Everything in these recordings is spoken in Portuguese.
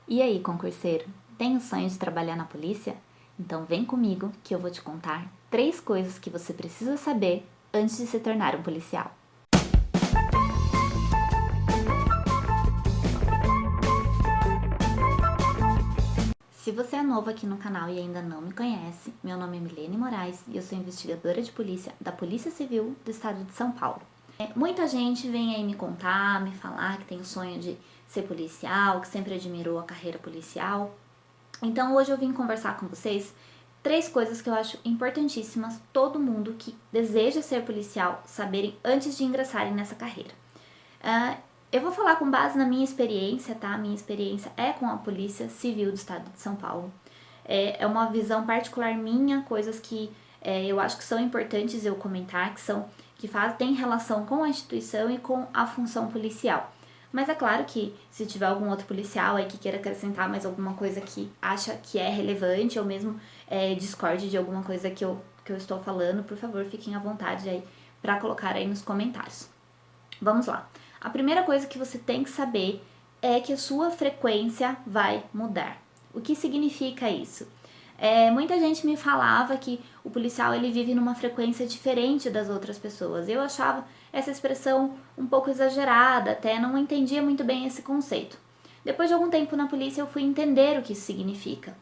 E aí, concurseiro, tem o sonho de trabalhar na polícia? Então vem comigo que eu vou te contar 3 coisas que você precisa saber antes de se tornar um policial. Se você é novo aqui no canal e ainda não me conhece, meu nome é Milene Moraes e eu sou investigadora de polícia da Polícia Civil do Estado de São Paulo. Muita gente vem aí me contar, me falar que tem o sonho de ser policial, que sempre admirou a carreira policial. Então hoje eu vim conversar com vocês 3 coisas que eu acho importantíssimas todo mundo que deseja ser policial saberem antes de ingressarem nessa carreira. Eu vou falar com base na minha experiência, tá? Minha experiência é com a Polícia Civil do Estado de São Paulo. É uma visão particular minha, coisas que eu acho que são importantes eu comentar, que têm relação com a instituição e com a função policial. Mas é claro que se tiver algum outro policial aí que queira acrescentar mais alguma coisa que acha que é relevante ou mesmo discorde de alguma coisa que eu estou falando, por favor, fiquem à vontade aí para colocar aí nos comentários. Vamos lá. A primeira coisa que você tem que saber é que a sua frequência vai mudar. O que significa isso? Muita gente me falava que o policial ele vive numa frequência diferente das outras pessoas. Eu achava essa expressão um pouco exagerada, até não entendia muito bem esse conceito. Depois de algum tempo na polícia eu fui entender o que isso significa.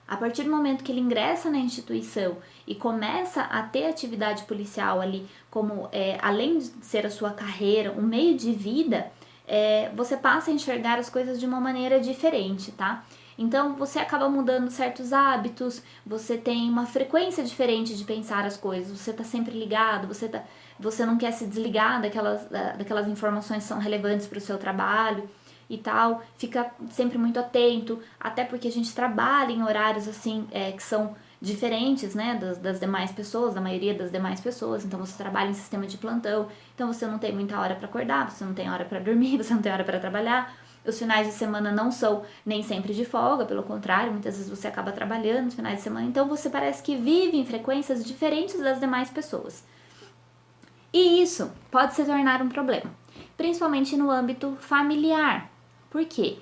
A partir do momento que ele ingressa na instituição e começa a ter atividade policial ali, como além de ser a sua carreira, um meio de vida, você passa a enxergar as coisas de uma maneira diferente, tá? Então você acaba mudando certos hábitos, você tem uma frequência diferente de pensar as coisas, você tá sempre ligado, você não quer se desligar daquelas informações que são relevantes para o seu trabalho e tal, fica sempre muito atento, até porque a gente trabalha em horários assim que são diferentes, né, das demais pessoas, da maioria das demais pessoas. Então você trabalha em sistema de plantão, então você não tem muita hora para acordar, você não tem hora para dormir, você não tem hora para trabalhar. Os finais de semana não são nem sempre de folga, pelo contrário, muitas vezes você acaba trabalhando nos finais de semana, então você parece que vive em frequências diferentes das demais pessoas. E isso pode se tornar um problema, principalmente no âmbito familiar. Por quê?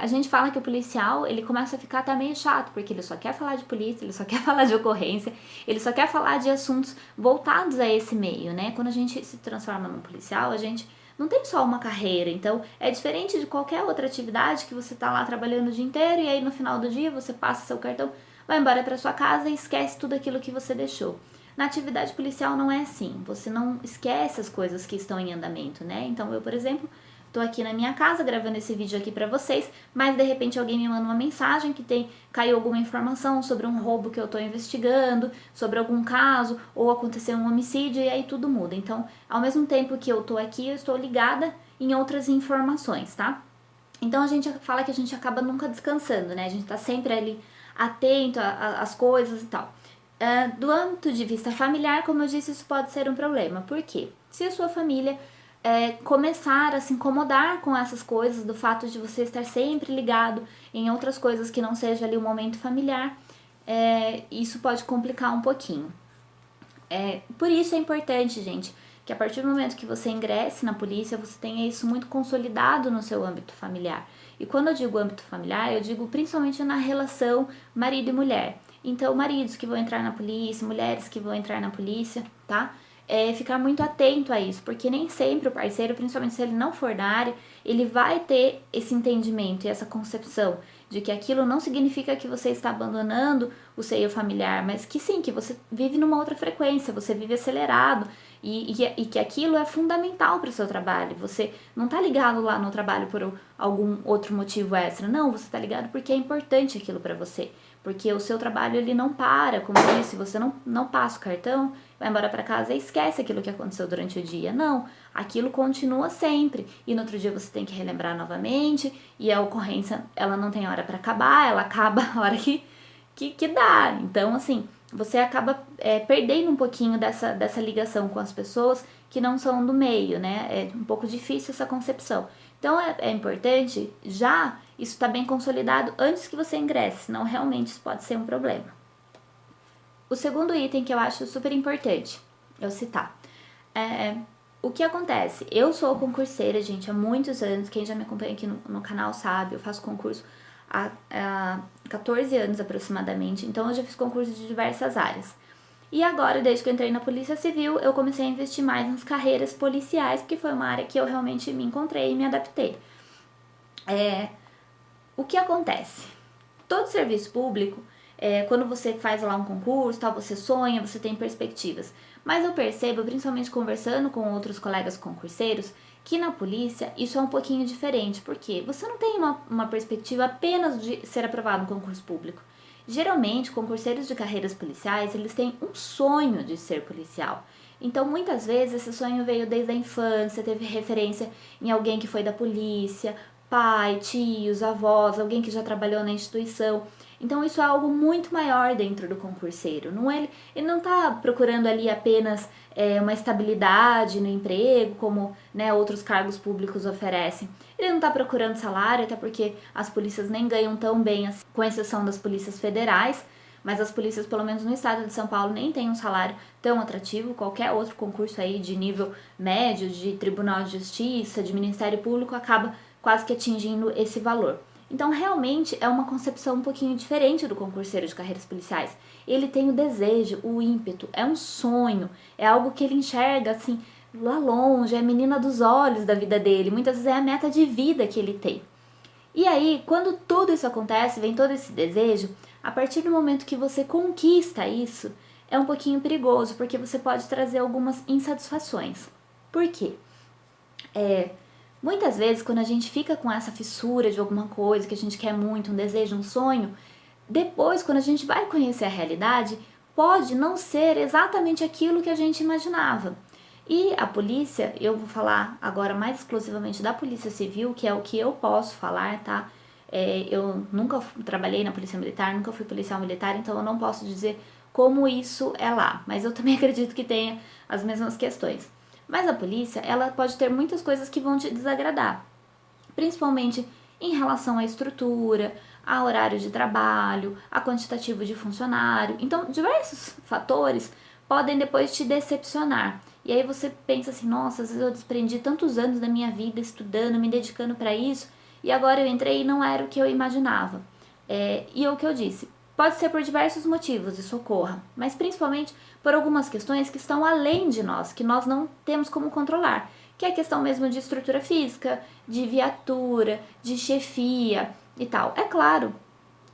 A gente fala que o policial, ele começa a ficar até meio chato, porque ele só quer falar de polícia, ele só quer falar de ocorrência, ele só quer falar de assuntos voltados a esse meio, né? Quando a gente se transforma num policial, a gente não tem só uma carreira, então é diferente de qualquer outra atividade que você tá lá trabalhando o dia inteiro e aí no final do dia você passa seu cartão, vai embora para sua casa e esquece tudo aquilo que você deixou. Na atividade policial não é assim, você não esquece as coisas que estão em andamento, né? Então eu, por exemplo, tô aqui na minha casa gravando esse vídeo aqui pra vocês, mas de repente alguém me manda uma mensagem que caiu alguma informação sobre um roubo que eu tô investigando, sobre algum caso, ou aconteceu um homicídio e aí tudo muda. Então, ao mesmo tempo que eu tô aqui, eu estou ligada em outras informações, tá? Então a gente fala que a gente acaba nunca descansando, né? A gente tá sempre ali atento às coisas e tal. Do âmbito de vista familiar, como eu disse, isso pode ser um problema. Por quê? Se a sua família começar a se incomodar com essas coisas, do fato de você estar sempre ligado em outras coisas que não seja ali o momento familiar, isso pode complicar um pouquinho. Por isso é importante, gente, que a partir do momento que você ingresse na polícia, você tenha isso muito consolidado no seu âmbito familiar. E quando eu digo âmbito familiar, eu digo principalmente na relação marido e mulher. Então, maridos que vão entrar na polícia, mulheres que vão entrar na polícia, tá? Ficar muito atento a isso, porque nem sempre o parceiro, principalmente se ele não for da área, ele vai ter esse entendimento e essa concepção de que aquilo não significa que você está abandonando o seio familiar, mas que sim, que você vive numa outra frequência, você vive acelerado e que aquilo é fundamental para o seu trabalho. Você não está ligado lá no trabalho por algum outro motivo extra, não, você está ligado porque é importante aquilo para você. Porque o seu trabalho ele não para, como eu disse, você não passa o cartão, vai embora para casa e esquece aquilo que aconteceu durante o dia. Não, aquilo continua sempre. E no outro dia você tem que relembrar novamente, e a ocorrência ela não tem hora para acabar, ela acaba a hora que dá. Então, assim, você acaba perdendo um pouquinho dessa ligação com as pessoas que não são do meio, né? É um pouco difícil essa concepção. Então, é importante já isso está bem consolidado antes que você ingresse, senão realmente isso pode ser um problema. O segundo item que eu acho super importante eu citar. O que acontece? Eu sou concurseira, gente, há muitos anos, quem já me acompanha aqui no canal sabe, eu faço concurso há 14 anos aproximadamente, então eu já fiz concurso de diversas áreas. E agora, desde que eu entrei na Polícia Civil, eu comecei a investir mais nas carreiras policiais, porque foi uma área que eu realmente me encontrei e me adaptei. O que acontece? Todo serviço público, quando você faz lá um concurso, tal, você sonha, você tem perspectivas. Mas eu percebo, principalmente conversando com outros colegas concurseiros, que na polícia isso é um pouquinho diferente, porque você não tem uma perspectiva apenas de ser aprovado no concurso público. Geralmente, concurseiros de carreiras policiais, eles têm um sonho de ser policial. Então, muitas vezes, esse sonho veio desde a infância, teve referência em alguém que foi da polícia, pai, tios, avós, alguém que já trabalhou na instituição. Então, isso é algo muito maior dentro do concurseiro. Ele não está procurando ali apenas uma estabilidade no emprego, como, né, outros cargos públicos oferecem. Ele não está procurando salário, até porque as polícias nem ganham tão bem, assim, com exceção das polícias federais, mas as polícias, pelo menos no estado de São Paulo, nem têm um salário tão atrativo. Qualquer outro concurso aí de nível médio, de Tribunal de Justiça, de Ministério Público, acaba quase que atingindo esse valor. Então, realmente, é uma concepção um pouquinho diferente do concurseiro de carreiras policiais. Ele tem o desejo, o ímpeto, é um sonho, é algo que ele enxerga, assim, lá longe, é a menina dos olhos da vida dele, muitas vezes é a meta de vida que ele tem. E aí, quando tudo isso acontece, vem todo esse desejo, a partir do momento que você conquista isso, é um pouquinho perigoso, porque você pode trazer algumas insatisfações. Por quê? Muitas vezes, quando a gente fica com essa fissura de alguma coisa que a gente quer muito, um desejo, um sonho, depois, quando a gente vai conhecer a realidade, pode não ser exatamente aquilo que a gente imaginava. E a polícia, eu vou falar agora mais exclusivamente da Polícia Civil, que é o que eu posso falar, tá? Eu nunca trabalhei na Polícia Militar, nunca fui policial militar, então eu não posso dizer como isso é lá. Mas eu também acredito que tenha as mesmas questões. Mas a polícia, ela pode ter muitas coisas que vão te desagradar, principalmente em relação à estrutura, a horário de trabalho, a quantitativo de funcionário. Então, diversos fatores podem depois te decepcionar. E aí você pensa assim, nossa, às vezes eu desprendi tantos anos da minha vida estudando, me dedicando para isso, e agora eu entrei e não era o que eu imaginava. E é o que eu disse, pode ser por diversos motivos, isso ocorra, mas principalmente por algumas questões que estão além de nós, que nós não temos como controlar, que é a questão mesmo de estrutura física, de viatura, de chefia e tal. É claro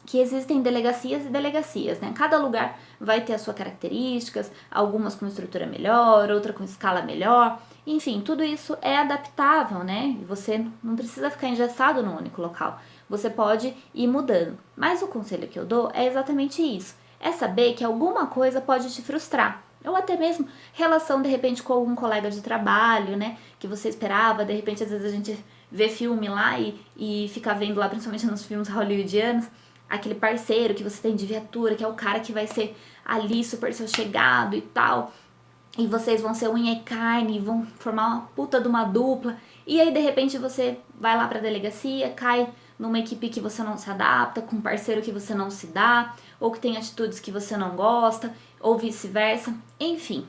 que existem delegacias e delegacias, né? Cada lugar vai ter as suas características, algumas com estrutura melhor, outra com escala melhor. Enfim, tudo isso é adaptável, né? Você não precisa ficar engessado num único local. Você pode ir mudando. Mas o conselho que eu dou é exatamente isso. É saber que alguma coisa pode te frustrar. Ou até mesmo relação, de repente, com algum colega de trabalho, né? Que você esperava, de repente, às vezes a gente vê filme lá e fica vendo lá, principalmente nos filmes hollywoodianos, aquele parceiro que você tem de viatura, que é o cara que vai ser ali super seu chegado e tal, e vocês vão ser unha e carne, vão formar uma puta de uma dupla, e aí de repente você vai lá pra delegacia, cai numa equipe que você não se adapta, com um parceiro que você não se dá, ou que tem atitudes que você não gosta, ou vice-versa, enfim,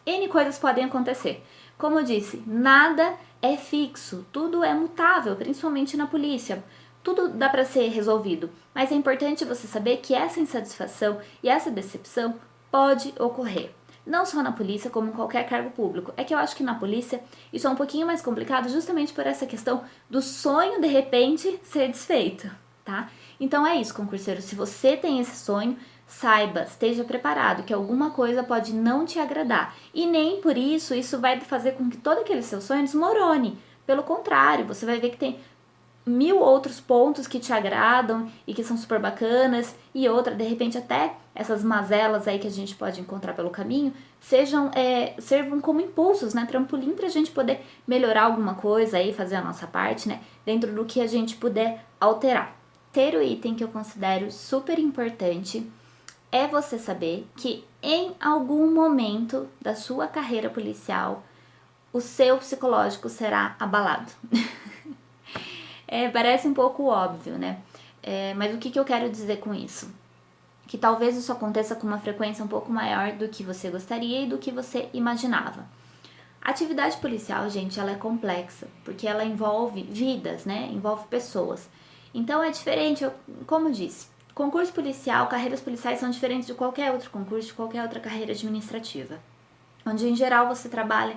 N coisas podem acontecer. Como eu disse, nada é fixo, tudo é mutável, principalmente na polícia. Tudo dá para ser resolvido, mas é importante você saber que essa insatisfação e essa decepção pode ocorrer. Não só na polícia, como em qualquer cargo público. É que eu acho que na polícia isso é um pouquinho mais complicado justamente por essa questão do sonho de repente ser desfeito, tá? Então é isso, concurseiro, se você tem esse sonho, saiba, esteja preparado que alguma coisa pode não te agradar. E nem por isso vai fazer com que todo aquele seu sonho desmorone. Pelo contrário, você vai ver que tem 1000 outros pontos que te agradam e que são super bacanas, e outra, de repente até essas mazelas aí que a gente pode encontrar pelo caminho, servam como impulsos, né, trampolim pra gente poder melhorar alguma coisa aí, fazer a nossa parte, né, dentro do que a gente puder alterar. Terceiro item que eu considero super importante é você saber que em algum momento da sua carreira policial, o seu psicológico será abalado. Parece um pouco óbvio, né? Mas o que eu quero dizer com isso? Que talvez isso aconteça com uma frequência um pouco maior do que você gostaria e do que você imaginava. A atividade policial, gente, ela é complexa, porque ela envolve vidas, né? Envolve pessoas. Então é diferente, como eu disse, concurso policial, carreiras policiais são diferentes de qualquer outro concurso, de qualquer outra carreira administrativa, onde em geral você trabalha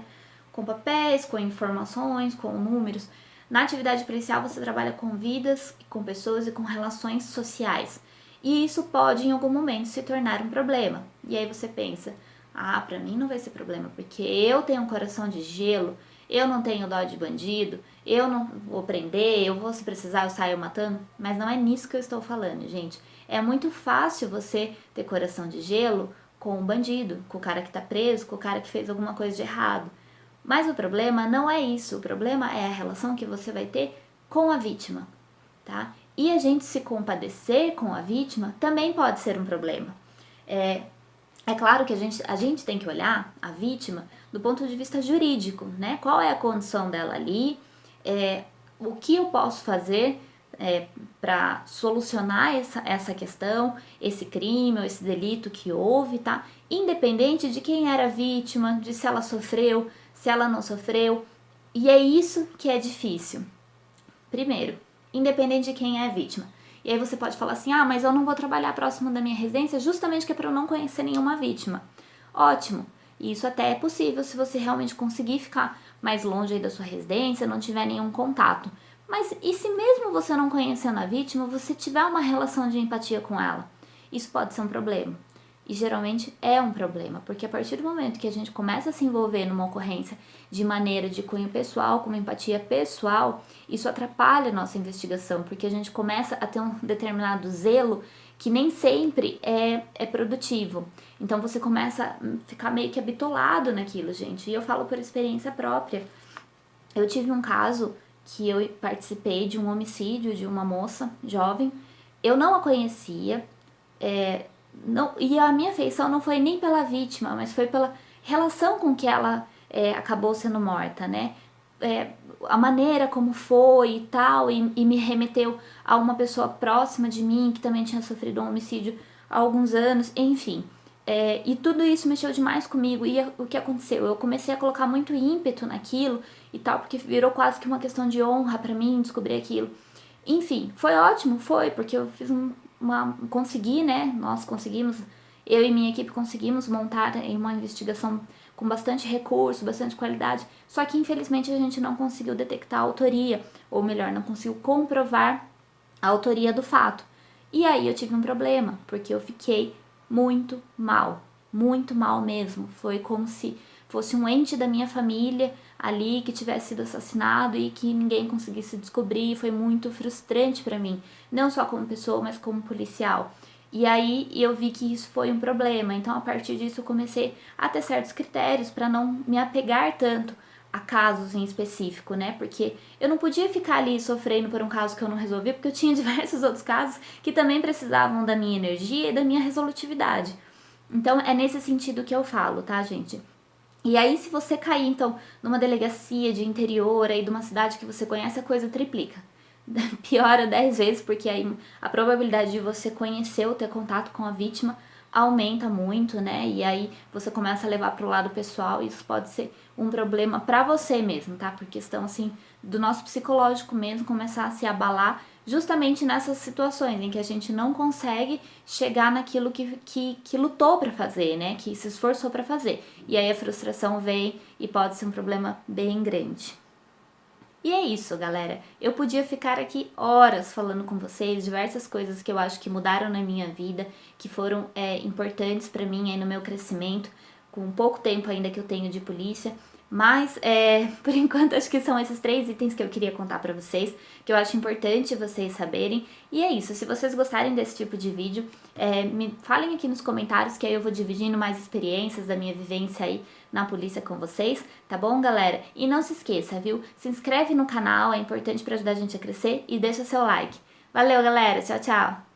com papéis, com informações, com números. Na atividade policial você trabalha com vidas, com pessoas e com relações sociais. E isso pode em algum momento se tornar um problema. E aí você pensa, pra mim não vai ser problema, porque eu tenho um coração de gelo, eu não tenho dó de bandido, eu não vou prender, eu vou, se precisar, eu saio matando. Mas não é nisso que eu estou falando, gente. É muito fácil você ter coração de gelo com um bandido, com o cara que tá preso, com o cara que fez alguma coisa de errado. Mas o problema não é isso, o problema é a relação que você vai ter com a vítima, tá? E a gente se compadecer com a vítima também pode ser um problema. É claro que a gente tem que olhar a vítima do ponto de vista jurídico, né? Qual é a condição dela ali, o que eu posso fazer para solucionar essa questão, esse crime ou esse delito que houve, tá? Independente de quem era a vítima, de se ela sofreu, se ela não sofreu. E é isso que é difícil. Primeiro, independente de quem é a vítima. E aí você pode falar assim, mas eu não vou trabalhar próximo da minha residência justamente que é para eu não conhecer nenhuma vítima. Ótimo, isso até é possível se você realmente conseguir ficar mais longe aí da sua residência, não tiver nenhum contato. Mas e se mesmo você não conhecendo a vítima, você tiver uma relação de empatia com ela? Isso pode ser um problema. E geralmente é um problema, porque a partir do momento que a gente começa a se envolver numa ocorrência de maneira de cunho pessoal, com uma empatia pessoal, isso atrapalha a nossa investigação, porque a gente começa a ter um determinado zelo que nem sempre é produtivo. Então você começa a ficar meio que habitolado naquilo, gente. E eu falo por experiência própria. Eu tive um caso que eu participei de um homicídio de uma moça jovem. Eu não a conhecia, e a minha afeição não foi nem pela vítima, mas foi pela relação com que ela acabou sendo morta, né? A maneira como foi e tal, e me remeteu a uma pessoa próxima de mim que também tinha sofrido um homicídio há alguns anos, enfim. E tudo isso mexeu demais comigo. E o que aconteceu? Eu comecei a colocar muito ímpeto naquilo e tal, porque virou quase que uma questão de honra pra mim descobrir aquilo. Enfim, foi ótimo, porque eu fiz consegui, né? Nós conseguimos, eu e minha equipe conseguimos montar uma investigação com bastante recurso, bastante qualidade, só que infelizmente a gente não conseguiu detectar a autoria, ou melhor, não conseguiu comprovar a autoria do fato. E aí eu tive um problema, porque eu fiquei muito mal mesmo. Foi como se fosse um ente da minha família ali que tivesse sido assassinado e que ninguém conseguisse descobrir. Foi muito frustrante pra mim, não só como pessoa, mas como policial. E aí eu vi que isso foi um problema. Então a partir disso eu comecei a ter certos critérios para não me apegar tanto a casos em específico, né? Porque eu não podia ficar ali sofrendo por um caso que eu não resolvi, porque eu tinha diversos outros casos que também precisavam da minha energia e da minha resolutividade. Então é nesse sentido que eu falo, tá, gente? E aí, se você cair, então, numa delegacia de interior aí de uma cidade que você conhece, a coisa triplica. Piora 10 vezes, porque aí a probabilidade de você conhecer ou ter contato com a vítima aumenta muito, né? E aí você começa a levar pro lado pessoal e isso pode ser um problema pra você mesmo, tá? Por questão, assim, do nosso psicológico mesmo começar a se abalar justamente nessas situações em que a gente não consegue chegar naquilo que lutou pra fazer, né? Que se esforçou pra fazer. E aí a frustração vem e pode ser um problema bem grande. E é isso, galera. Eu podia ficar aqui horas falando com vocês diversas coisas que eu acho que mudaram na minha vida, que foram importantes pra mim aí no meu crescimento, com pouco tempo ainda que eu tenho de polícia. Mas, por enquanto, acho que são esses 3 itens que eu queria contar pra vocês, que eu acho importante vocês saberem. E é isso, se vocês gostarem desse tipo de vídeo, me falem aqui nos comentários, que aí eu vou dividindo mais experiências da minha vivência aí na polícia com vocês, tá bom, galera? E não se esqueça, viu? Se inscreve no canal, é importante pra ajudar a gente a crescer, e deixa seu like. Valeu, galera! Tchau, tchau!